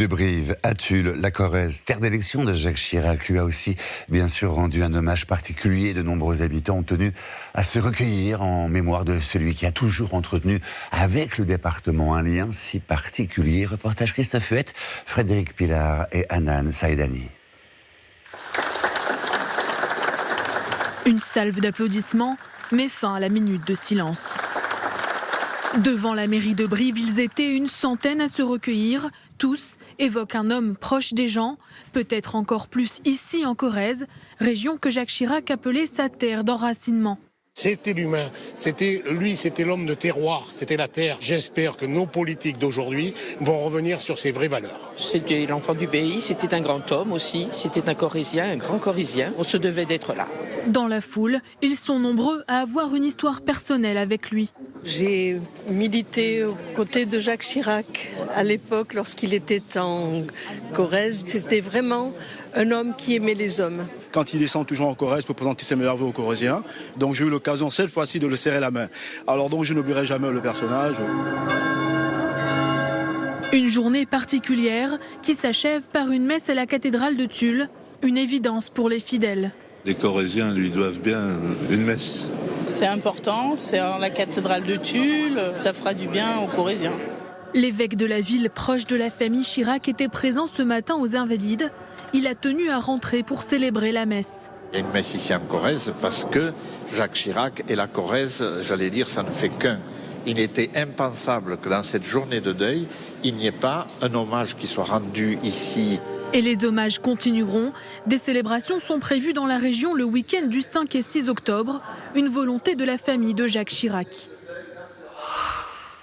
De Brive à Tulle, la Corrèze, terre d'élection de Jacques Chirac, lui a aussi bien sûr rendu un hommage particulier. De nombreux habitants ont tenu à se recueillir en mémoire de celui qui a toujours entretenu avec le département un lien si particulier. Reportage Christophe Huette, Frédéric Pilar et Hanan Saïdani. Une salve d'applaudissements met fin à la minute de silence. Devant la mairie de Brive, ils étaient une centaine à se recueillir. Tous évoquent un homme proche des gens, peut-être encore plus ici en Corrèze, région que Jacques Chirac appelait sa terre d'enracinement. C'était l'humain, c'était lui, c'était l'homme de terroir, c'était la terre. J'espère que nos politiques d'aujourd'hui vont revenir sur ces vraies valeurs. C'était l'enfant du pays, c'était un grand homme aussi, c'était un Corrézien, un grand Corrézien. On se devait d'être là. Dans la foule, ils sont nombreux à avoir une histoire personnelle avec lui. J'ai milité aux côtés de Jacques Chirac à l'époque lorsqu'il était en Corrèze. C'était vraiment un homme qui aimait les hommes. Quand il descend toujours en Corrèze pour présenter ses meilleurs vœux aux Corréziens, donc j'ai eu l'occasion cette fois-ci de le serrer la main. Alors donc je n'oublierai jamais le personnage. Une journée particulière qui s'achève par une messe à la cathédrale de Tulle, une évidence pour les fidèles. Les Corréziens lui doivent bien une messe. C'est important, c'est en la cathédrale de Tulle, ça fera du bien aux Corréziens. L'évêque de la ville, proche de la famille Chirac, était présent ce matin aux Invalides. Il a tenu à rentrer pour célébrer la messe. Il y a une messe ici en Corrèze parce que Jacques Chirac et la Corrèze, j'allais dire, ça ne fait qu'un. Il était impensable que dans cette journée de deuil, il n'y ait pas un hommage qui soit rendu ici. Et les hommages continueront. Des célébrations sont prévues dans la région le week-end du 5 et 6 octobre. Une volonté de la famille de Jacques Chirac.